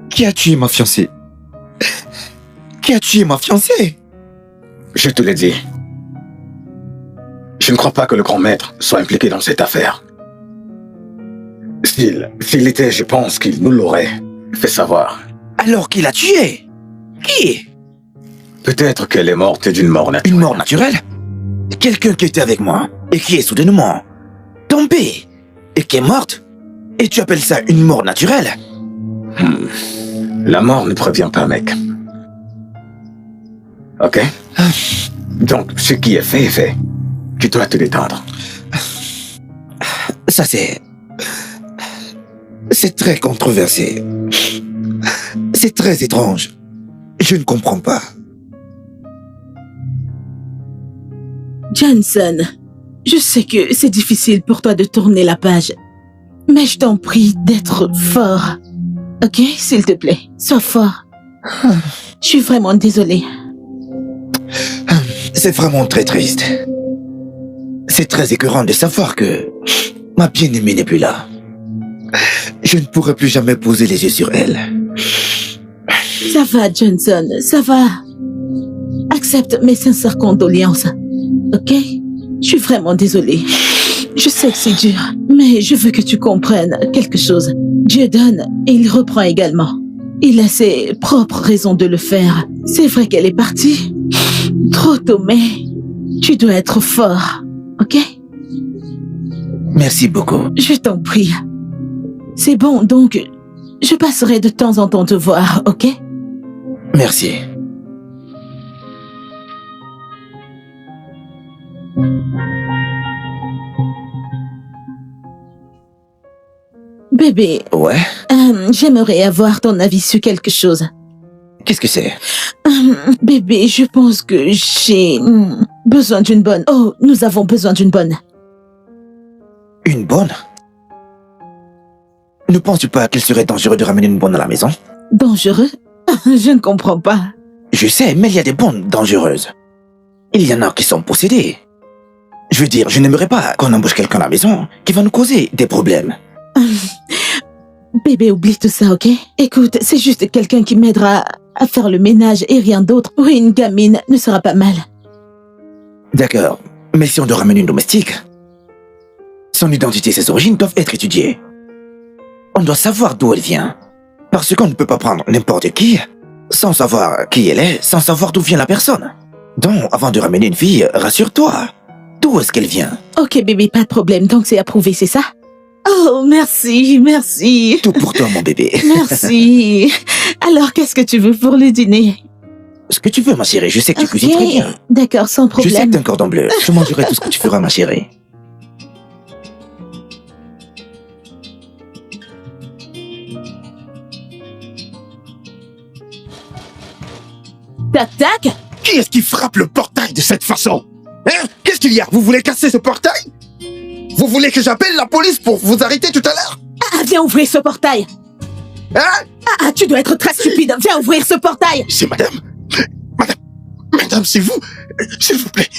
Qui a tué ma fiancée? Je te l'ai dit. Je ne crois pas que le grand maître soit impliqué dans cette affaire. S'il était, je pense qu'il nous l'aurait fait savoir. Alors qui l'a tué? Qui? Peut-être qu'elle est morte d'une mort naturelle. Une mort naturelle? Quelqu'un qui était avec moi et qui est soudainement tombé et qui est morte? Et tu appelles ça une mort naturelle? La mort ne prévient pas, mec. Ok? Donc, ce qui est fait est fait. Tu dois te détendre. Ça c'est très controversé. C'est très étrange. Je ne comprends pas. Johnson, je sais que c'est difficile pour toi de tourner la page, mais je t'en prie d'être fort. Ok, s'il te plaît, sois fort. Je suis vraiment désolée. C'est vraiment très triste. C'est très écœurant de savoir que ma bien-aimée n'est plus là. Je ne pourrai plus jamais poser les yeux sur elle. Ça va, Johnson, ça va. Accepte mes sincères condoléances. Ok? Je suis vraiment désolée. Je sais que c'est dur, mais je veux que tu comprennes quelque chose. Dieu donne et il reprend également. Il a ses propres raisons de le faire. C'est vrai qu'elle est partie trop tôt, mais tu dois être fort, ok? Merci beaucoup. Je t'en prie. C'est bon, donc je passerai de temps en temps te voir, ok? Merci. Bébé, Ouais? j'aimerais avoir ton avis sur quelque chose. Qu'est-ce que c'est? Bébé, je pense que j'ai besoin d'une bonne. Oh, nous avons besoin d'une bonne. Une bonne? Ne penses-tu pas qu'il serait dangereux de ramener une bonne à la maison? Dangereux? Je ne comprends pas. Je sais, mais il y a des bonnes dangereuses. Il y en a qui sont possédées. Je veux dire, je n'aimerais pas qu'on embauche quelqu'un à la maison qui va nous causer des problèmes. Bébé, oublie tout ça, ok? Écoute, c'est juste quelqu'un qui m'aidera à faire le ménage et rien d'autre. Oui, une gamine ne sera pas mal. D'accord, mais si on doit ramener une domestique, son identité et ses origines doivent être étudiées. On doit savoir d'où elle vient. Parce qu'on ne peut pas prendre n'importe qui sans savoir qui elle est, sans savoir d'où vient la personne. Donc, avant de ramener une fille, rassure-toi. D'où est-ce qu'elle vient? Ok, bébé, pas de problème. Donc, c'est approuvé, c'est ça? Oh, merci, merci. Tout pour toi, mon bébé. Merci. Alors, qu'est-ce que tu veux pour le dîner? Ce que tu veux, ma chérie. Je sais que tu cuisines très bien. D'accord, sans Je sais problème. que t'es un cordon bleu. Je mangerai tout ce que tu feras, ma chérie. Tac, tac. Qui est-ce qui frappe le portail de cette façon? Hein? Qu'est-ce qu'il y a? Vous voulez casser ce portail? Vous voulez que j'appelle la police pour vous arrêter tout à l'heure? Ah, viens ouvrir ce portail. Hein? Ah, tu dois être très stupide. Viens ouvrir ce portail. C'est madame. Madame, c'est vous. S'il vous plaît.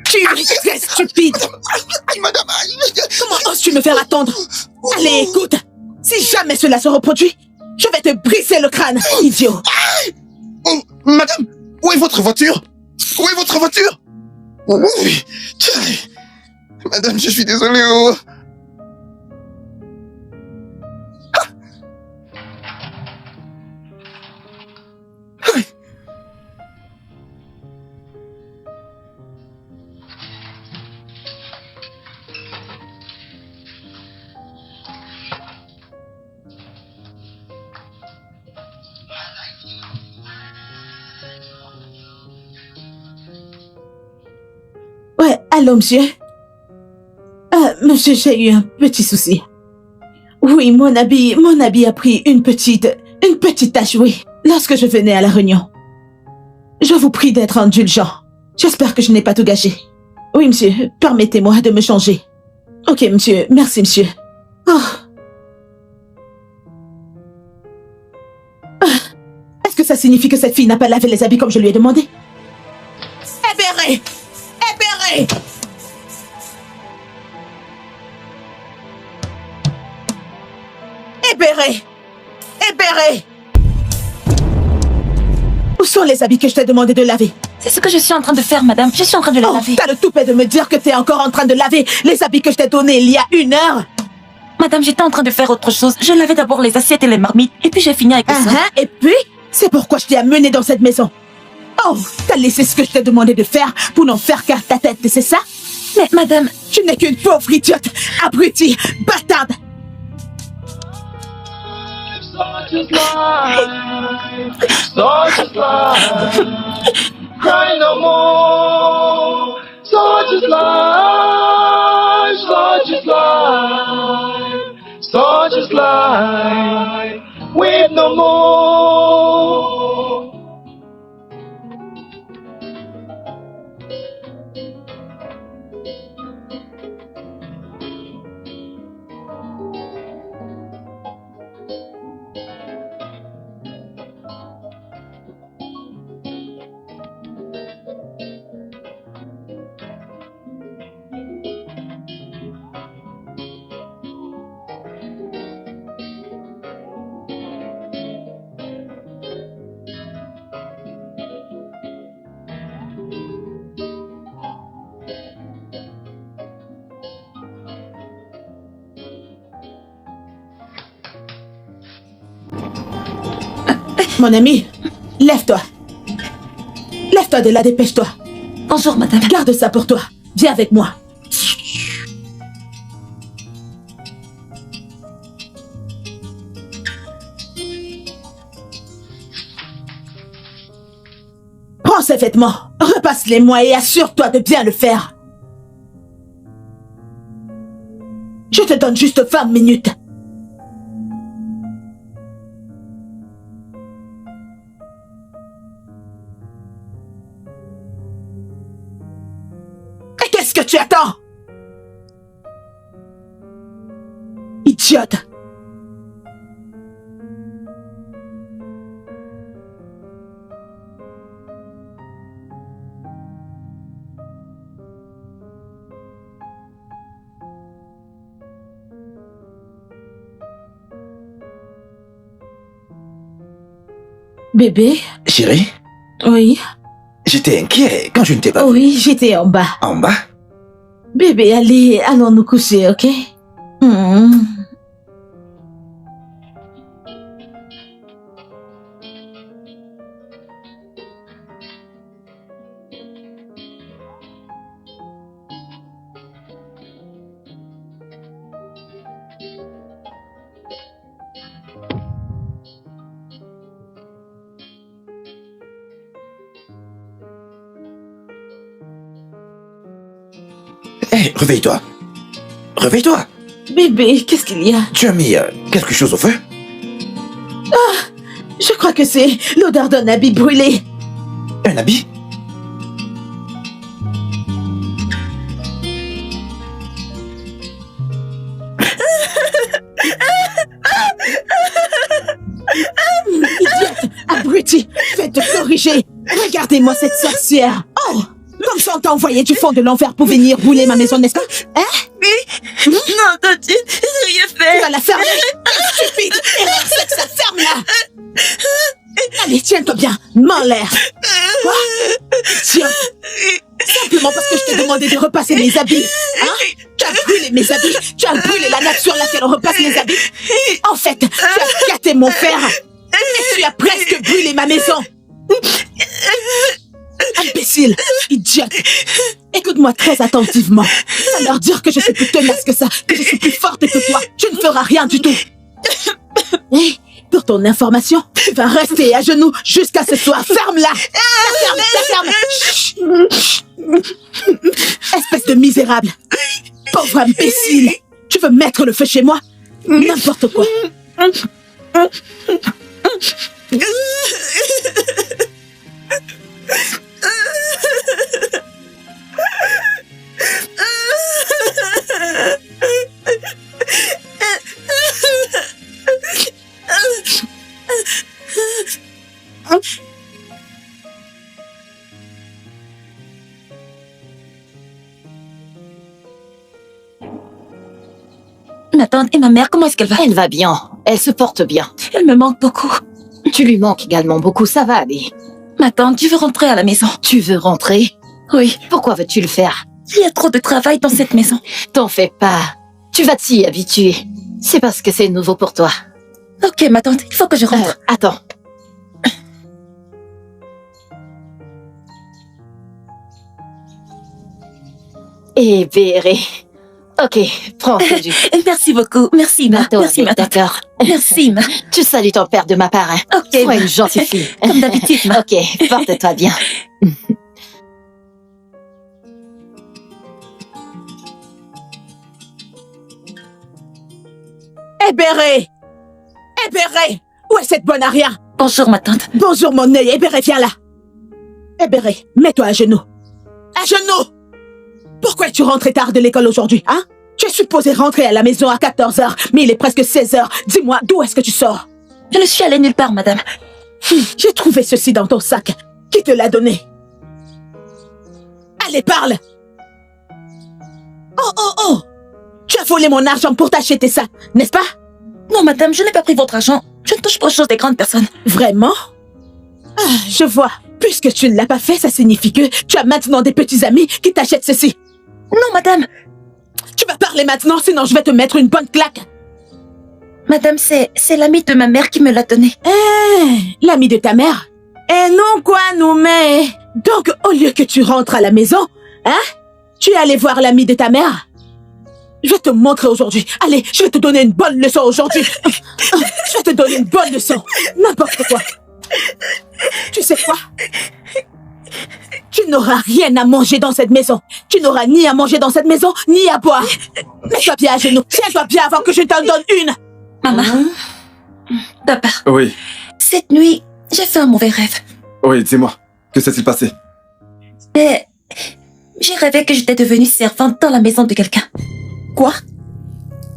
Tu es très stupide. Aïe, madame, aïe. Comment oses-tu me faire attendre? Allez, écoute. Si jamais cela se reproduit, je vais te briser le crâne, idiot. Oh, madame, où est votre voiture? Où est votre voiture? Oui. Tiens. Madame, je suis désolé. Oh. Ouais, allô, monsieur? Monsieur, j'ai eu un petit souci. Oui, mon habit a pris une petite tache, oui, lorsque je venais à la réunion. Je vous prie d'être indulgent. J'espère que je n'ai pas tout gâché. Oui, monsieur, permettez-moi de me changer. Ok, monsieur, merci, monsieur. Oh. Est-ce que ça signifie que cette fille n'a pas lavé les habits comme je lui ai demandé? Ébéré! Ébéré! Ébéré! Ébéré! Où sont les habits que je t'ai demandé de laver? C'est ce que je suis en train de faire, madame. Je suis en train de les laver. T'as le toupet de me dire que t'es encore en train de laver les habits que je t'ai donnés il y a 1 heure? Madame, j'étais en train de faire autre chose. Je lavais d'abord les assiettes et les marmites, et puis j'ai fini avec ça. Et puis, c'est pourquoi je t'ai amené dans cette maison. Oh, t'as laissé ce que je t'ai demandé de faire pour n'en faire qu'à ta tête, c'est ça? Mais madame... Tu n'es qu'une pauvre idiote, abrutie, bâtarde. Such is life. Cry no more. Such is life. Such is life. Such is life. Weep no more. Mon ami, lève-toi. Lève-toi de là, dépêche-toi. Bonjour, madame. Garde ça pour toi. Viens avec moi. Prends ces vêtements, repasse-les-moi et assure-toi de bien le faire. Je te donne juste 20 minutes. Idiote! Bébé? Chérie, Oui. j'étais inquiet quand je ne t'ai pas vu. Oui, j'étais en bas. En bas? Bébé, allons nous coucher, ok? Hé, réveille-toi. Réveille-toi. Bébé, qu'est-ce qu'il y a? Tu as mis quelque chose au feu? Je crois que c'est l'odeur d'un habit brûlé. Un habit? Idiote! Abruti! Faites te corriger! Regardez-moi cette sorcière! Oh! Comme ça on t'a envoyé du fond de l'enfer pour venir brûler ma maison, n'est-ce pas? Hein? Oui. Non, Tantine, j'ai rien fait. Tu vas la fermer! Stupide! Erreur, c'est que ça ferme là! Allez, tiens-toi bien! Mens l'air! Quoi? Tiens! Simplement parce que je t'ai demandé de repasser mes habits! Hein? Tu as brûlé mes habits! Tu as brûlé la nappe sur laquelle on repasse les habits! En fait, tu as gâté mon père! Et tu as presque brûlé ma maison! Imbécile! Idiote! Écoute-moi très attentivement. Va leur dire que je suis plus tenace que ça, que je suis plus forte que toi. Tu ne feras rien du tout. Et pour ton information, tu vas rester à genoux jusqu'à ce soir. Ferme-la! Ferme! Chut. Espèce de misérable! Pauvre imbécile! Tu veux mettre le feu chez moi? N'importe quoi! Ma tante et ma mère, comment est-ce qu'elle va? Elle va bien. Elle se porte bien. Elle me manque beaucoup. Tu lui manques également beaucoup, ça va aller. Ma tante, je veux rentrer à la maison. Tu veux rentrer? Oui. Pourquoi veux-tu le faire? Il y a trop de travail dans cette maison. T'en fais pas. Tu vas t'y habituer. C'est parce que c'est nouveau pour toi. Ok, ma tante, il faut que je rentre. Attends. Et Béré. Ok, prends ce jus. Merci beaucoup. Merci, ma. Merci, ma tante. D'accord. Merci, ma. Tu salues ton père de ma part, hein. Ok, Sois ma. une gentille fille. Comme d'habitude, ma. Ok, porte-toi bien. Hébéré! Hébéré! Où est cette bonne à rien? Bonjour, ma tante. Bonjour, mon œil. Hébéré, viens là. Hébéré, mets-toi à genoux. À genoux! Pourquoi es-tu rentré tard de l'école aujourd'hui, hein? Tu es supposé rentrer à la maison à 14h, mais il est presque 16h. Dis-moi, d'où est-ce que tu sors? Je ne suis allée nulle part, madame. J'ai trouvé ceci dans ton sac. Qui te l'a donné? Allez, parle! Oh, oh, oh! Tu as volé mon argent pour t'acheter ça, n'est-ce pas? Non, madame, je n'ai pas pris votre argent. Je ne touche pas aux choses des grandes personnes. Vraiment? Ah, je vois. Puisque tu ne l'as pas fait, ça signifie que tu as maintenant des petits amis qui t'achètent ceci. Non, madame. Tu vas parler maintenant, sinon je vais te mettre une bonne claque. Madame, c'est l'ami de ma mère qui me l'a donné. L'ami de ta mère? Eh non, quoi, nous, mais... Donc, au lieu que tu rentres à la maison, hein, tu es allé voir l'ami de ta mère? Je vais te montrer aujourd'hui. Allez, je vais te donner une bonne leçon aujourd'hui. Je vais te donner une bonne leçon. N'importe quoi. Tu sais quoi? Tu n'auras rien à manger dans cette maison. Tu n'auras ni à manger dans cette maison, ni à boire. Mets-toi bien à genoux. Tiens-toi bien avant que je t'en donne une. Maman. Papa. Oui. Cette nuit, j'ai fait un mauvais rêve. Oui, dis-moi. Que s'est-il passé? J'ai rêvé que j'étais devenue servante dans la maison de quelqu'un. Quoi?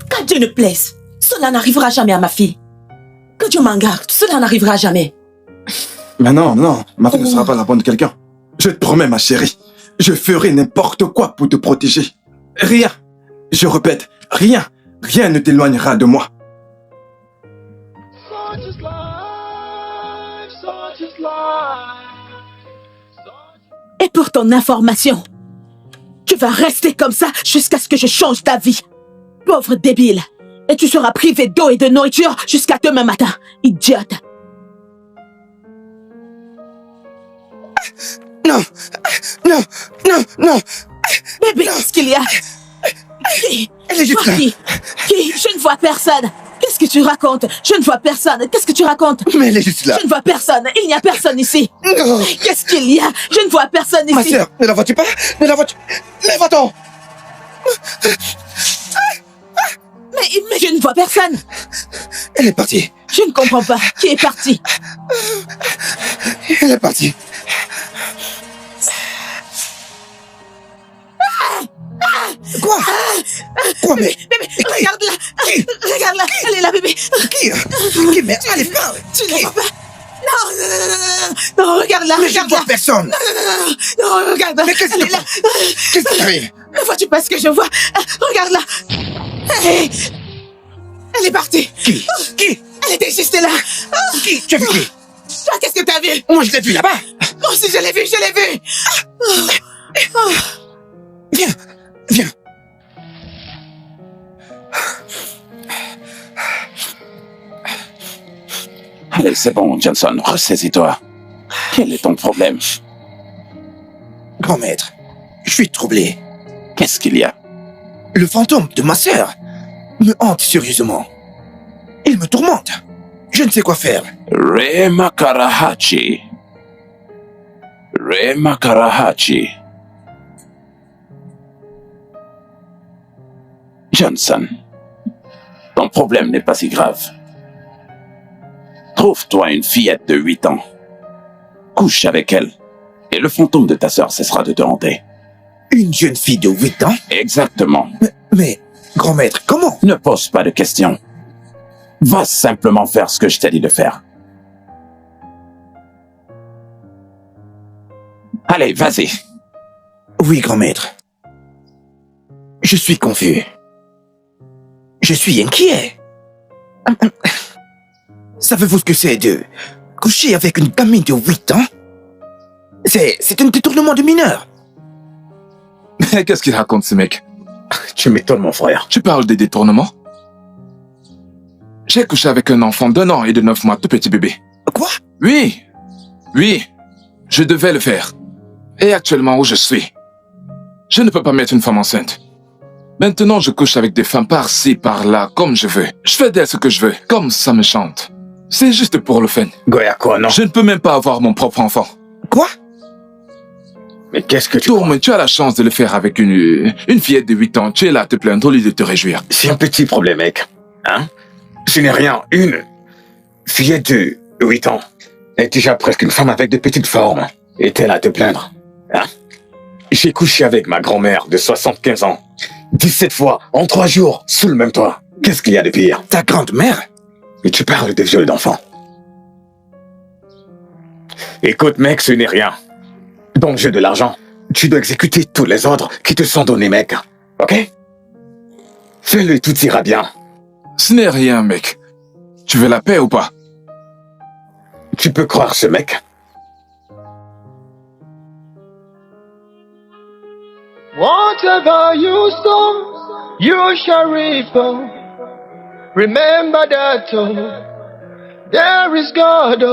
Qu'à Dieu ne plaise. Cela n'arrivera jamais à ma fille. Que Dieu m'en garde, cela n'arrivera jamais. Mais non, non, ma fille ne sera pas la bonne de quelqu'un. Je te promets, ma chérie, je ferai n'importe quoi pour te protéger. Rien, je répète, rien ne t'éloignera de moi. Et pour ton information, tu vas rester comme ça jusqu'à ce que je change d'avis. Pauvre débile. Et tu seras privé d'eau et de nourriture jusqu'à demain matin, idiote. Non, non, non, non. Bébé, qu'est-ce qu'il y a? Qui? Elle est juste là. Qui? Je ne vois personne. Qu'est-ce que tu racontes? Je ne vois personne. Qu'est-ce que tu racontes? Mais elle est juste là. Je ne vois personne. Il n'y a personne ici. Non. Qu'est-ce qu'il y a? Je ne vois personne ici. Ma sœur, ne la vois-tu pas? Ne la vois-tu? Lève-toi. Mais je ne vois personne. Elle est partie. Je ne comprends pas. Qui est parti? Elle est partie. Quoi? Quoi, mais... Bébé, regarde-la. Regarde-la. Elle est là, bébé. Qui? Mais allez, parle. Tu ne la vois pas? Non, regarde-la, mais je ne vois personne. Non, regarde-la. Mais qu'est-ce qui t'arrive? Ne vois-tu pas ce que je vois? Regarde-la. Elle est partie. Qui? Elle était juste là. Qui? Tu as vu qui? Toi, qu'est-ce que tu as vu? Moi, je l'ai vu là-bas. Moi aussi, je l'ai vu. Viens. Allez, c'est bon, Johnson, ressaisis-toi. Quel est ton problème? Grand maître, je suis troublé. Qu'est-ce qu'il y a? Le fantôme de ma sœur me hante sérieusement. Il me tourmente. Je ne sais quoi faire. Remakarahachi. Johnson, ton problème n'est pas si grave. Trouve-toi une fillette de 8 ans. Couche avec elle, et le fantôme de ta sœur cessera de te hanter. Une jeune fille de 8 ans? Exactement. Mais, grand maître, comment? Ne pose pas de questions. Va simplement faire ce que je t'ai dit de faire. Allez, vas-y. Oui, grand maître. Je suis confus. Je suis inquiet. Savez-vous ce que c'est de coucher avec une gamine de 8 ans? C'est un détournement de mineur. Mais qu'est-ce qu'il raconte, ce mec? Tu m'étonnes, mon frère. Tu parles des détournements? J'ai couché avec un enfant d'1 an et de 9 mois, tout petit bébé. Quoi? Oui, je devais le faire. Et actuellement où je suis, je ne peux pas mettre une femme enceinte. Maintenant, je couche avec des femmes par-ci, par-là, comme je veux. Je fais d'elles ce que je veux, comme ça me chante. C'est juste pour le fun. Goyako, non. Je ne peux même pas avoir mon propre enfant. Quoi? Mais qu'est-ce que tu Tourme, tu as la chance de le faire avec une fillette de 8 ans. Tu es là à te plaindre au lieu de te réjouir. C'est un petit problème, mec. Hein? Ce n'est rien. Une fillette de 8 ans est déjà presque une femme avec de petites formes. Est-elle à te plaindre? Hein? J'ai couché avec ma grand-mère de 75 ans. 17 fois, en 3 jours, sous le même toit. Qu'est-ce qu'il y a de pire? Ta grande-mère? Et tu parles de viol d'enfants. Écoute, mec, ce n'est rien. Dans le jeu de l'argent, tu dois exécuter tous les ordres qui te sont donnés, mec. Ok? Fais-le, tout ira bien. Ce n'est rien, mec. Tu veux la paix ou pas? Tu peux croire ce mec. Whatever you sow, you shall reap. Remember that there is God.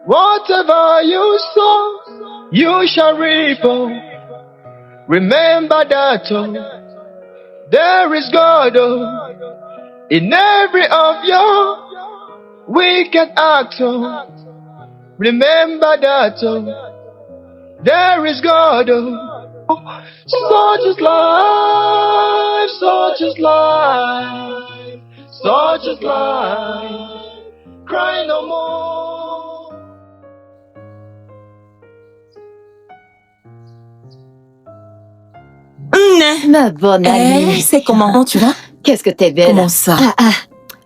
Whatever you sow, you shall reap. Remember that there is God in every of your wicked acts. Remember that there is God. Such is life, such is life, such is life. Cry no more. Ma bonne amie. C'est comment, tu vas? Qu'est-ce que t'es belle. Comment ça?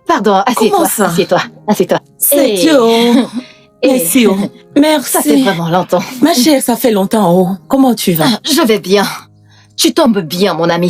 Pardon, assieds-toi, Comment ça? assieds-toi. C'est Et- Joe. Merci, oh. Merci. Ça fait vraiment longtemps. Ma chère, ça fait longtemps, oh. Comment tu vas? Je vais bien. Tu tombes bien, mon ami.